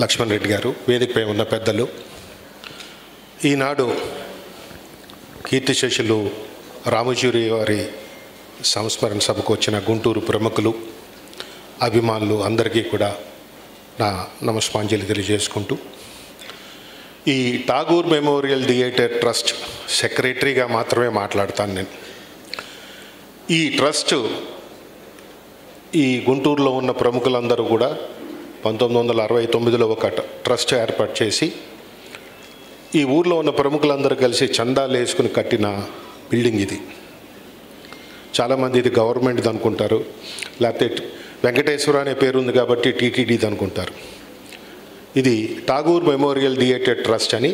లక్ష్మణ్ రెడ్డి గారు, వేదికపై ఉన్న పెద్దలు, ఈనాడు కీర్తిశేషులు రామోజీరావు గారి సంస్మరణ సభకు వచ్చిన గుంటూరు ప్రముఖులు, అభిమానులు అందరికీ కూడా నా నమస్కారాంజలి తెలియజేసుకుంటూ, ఈ ఠాగూర్ మెమోరియల్ థియేటర్ ట్రస్ట్ సెక్రటరీగా మాత్రమే మాట్లాడతాను నేను. ఈ ట్రస్ట్ ఈ గుంటూరులో ఉన్న ప్రముఖులందరూ కూడా 1969లో ఒక ట్రస్ట్ ఏర్పాటు చేసి ఈ ఊర్లో ఉన్న ప్రముఖులందరూ కలిసి చందాలు వేసుకుని కట్టిన బిల్డింగ్ ఇది. చాలామంది ఇది గవర్నమెంట్ది అనుకుంటారు, లేకపోతే వెంకటేశ్వర అనే పేరు ఉంది కాబట్టి టీటీడీది అనుకుంటారు. ఇది ఠాగూర్ మెమోరియల్ థియేటర్ ట్రస్ట్ అని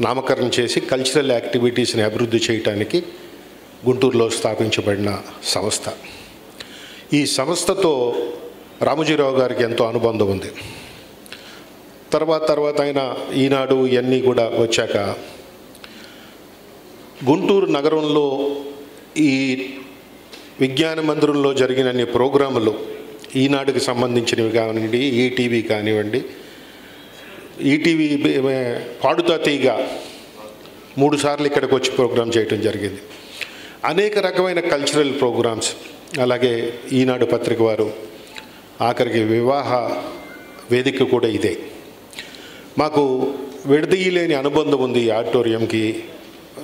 నామకరణం చేసి కల్చరల్ యాక్టివిటీస్ని అభివృద్ధి చేయడానికి గుంటూరులో స్థాపించబడిన సంస్థ. ఈ సంస్థతో రామోజీరావు గారికి ఎంతో అనుబంధం ఉంది. తర్వాత ఆయన ఈనాడు ఇవన్నీ కూడా వచ్చాక గుంటూరు నగరంలో ఈ విజ్ఞాన మందిరంలో జరిగిన అన్ని ప్రోగ్రాములు, ఈనాడుకి సంబంధించినవి కానివ్వండి, ఈటీవీ కానివ్వండి, ఈటీవీ పాడుతా తీగ 3 సార్లు ఇక్కడికి వచ్చి ప్రోగ్రాం చేయడం జరిగింది. అనేక రకమైన కల్చరల్ ప్రోగ్రామ్స్, అలాగే ఈనాడు పత్రిక వారు ఆఖరికి వివాహ వేదిక కూడా ఇదే. మాకు విడదీయలేని అనుబంధం ఉంది ఈ ఆడిటోరియంకి,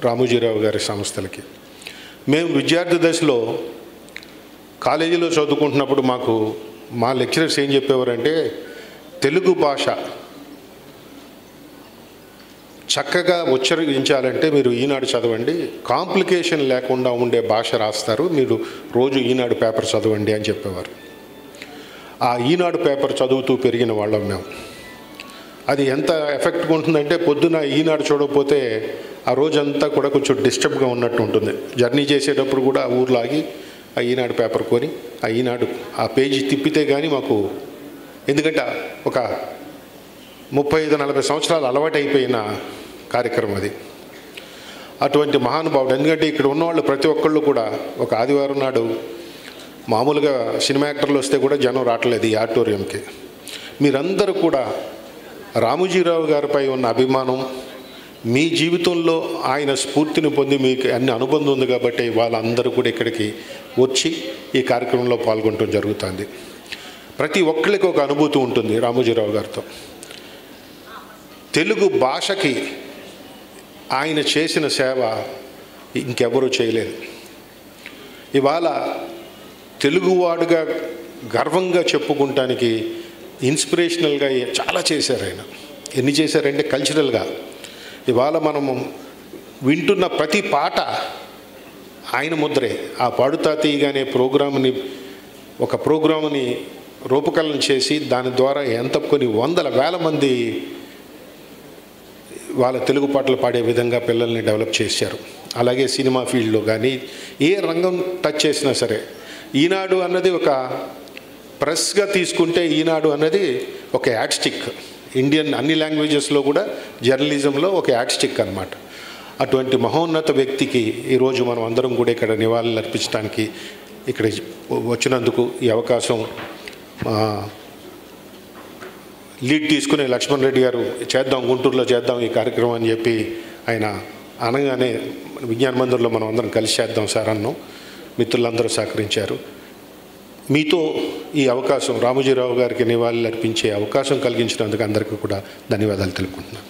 రామోజీరావు గారి సంస్థలకి. మేము విద్యార్థి దశలో కాలేజీలో చదువుకుంటున్నప్పుడు మా లెక్చరర్స్ ఏం చెప్పేవారంటే, తెలుగు భాష చక్కగా ఉచ్చరించాలంటే మీరు ఈనాడు చదవండి, కాంప్లికేషన్ లేకుండా ఉండే భాష రాస్తారు, మీరు రోజు ఈనాడు పేపర్ చదవండి అని చెప్పేవారు. ఆ ఈనాడు పేపర్ చదువుతూ పెరిగిన వాళ్ళం మేము. అది ఎంత ఎఫెక్ట్గా ఉంటుందంటే, పొద్దున ఈనాడు చూడకపోతే ఆ రోజంతా కూడా కొంచెం డిస్టర్బ్గా ఉన్నట్టు ఉంటుంది. జర్నీ చేసేటప్పుడు కూడా ఊర్లో ఆగి ఆ ఈనాడు పేపర్ కొని ఆ ఈనాడు ఆ పేజీ తిప్పితే కానీ మాకు, ఎందుకంటే ఒక 35-40 సంవత్సరాలు అలవాటు అయిపోయిన కార్యక్రమం అది. అటువంటి మహానుభావుడు. ఎందుకంటే ఇక్కడ ఉన్నవాళ్ళు ప్రతి ఒక్కళ్ళు కూడా ఒక ఆదివారం నాడు మామూలుగా సినిమా యాక్టర్లు వస్తే కూడా జనం రావట్లేదు ఈ ఆడిటోరియంకి. మీరందరూ కూడా రామోజీరావు గారిపై ఉన్న అభిమానం, మీ జీవితంలో ఆయన స్ఫూర్తిని పొంది మీకు అన్ని అనుబంధం ఉంది కాబట్టి వాళ్ళందరూ కూడా ఇక్కడికి వచ్చి ఈ కార్యక్రమంలో పాల్గొనడం జరుగుతుంది. ప్రతి ఒక్కరికి ఒక అనుభూతి ఉంటుంది రామోజీరావు గారితో. తెలుగు భాషకి ఆయన చేసిన సేవ ఇంకెవరూ చేయలేదు. ఇవాళ తెలుగువాడుగా గర్వంగా చెప్పుకుంటానికి ఇన్స్పిరేషనల్గా చాలా చేశారు ఆయన. ఎన్ని చేశారంటే కల్చరల్గా ఇవాళ మనము వింటున్న ప్రతి పాట ఆయన ముద్రే. ఆ పాడుతా తీయగానే ఒక ప్రోగ్రామ్ని రూపకల్పన చేసి దాని ద్వారా ఎంత కొన్ని వందల వేల మంది వాళ్ళ తెలుగు పాటలు పాడే విధంగా పిల్లల్ని డెవలప్ చేశారు. అలాగే సినిమా ఫీల్డ్లో కానీ ఏ రంగం టచ్ చేసినా సరే, ఈనాడు అన్నది ఒక ప్రెస్గా తీసుకుంటే ఈనాడు అన్నది ఒక యాడ్ స్టిక్. ఇండియన్ అన్ని లాంగ్వేజెస్లో కూడా జర్నలిజంలో ఒక యాడ్ స్టిక్ అన్నమాట. అటువంటి మహోన్నత వ్యక్తికి ఈరోజు మనం అందరం కూడా ఇక్కడ నివాళులు అర్పించడానికి ఇక్కడ వచ్చినందుకు ఈ అవకాశం లీడ్ తీసుకుని లక్ష్మణ్ రెడ్డి గారు చేద్దాం, గుంటూరులో చేద్దాం ఈ కార్యక్రమం అని చెప్పి ఆయన అనగానే విజ్ఞాన మందిర్లో మనం అందరం కలిసి చేద్దాం సార్ అన్నాం. మిత్రులందరూ సహకరించారు. మీతో ఈ అవకాశం రామోజీరావు గారికి నివాళులు అర్పించే అవకాశం కలిగించినందుకు అందరికీ కూడా ధన్యవాదాలు తెలుపుకుంటున్నాను.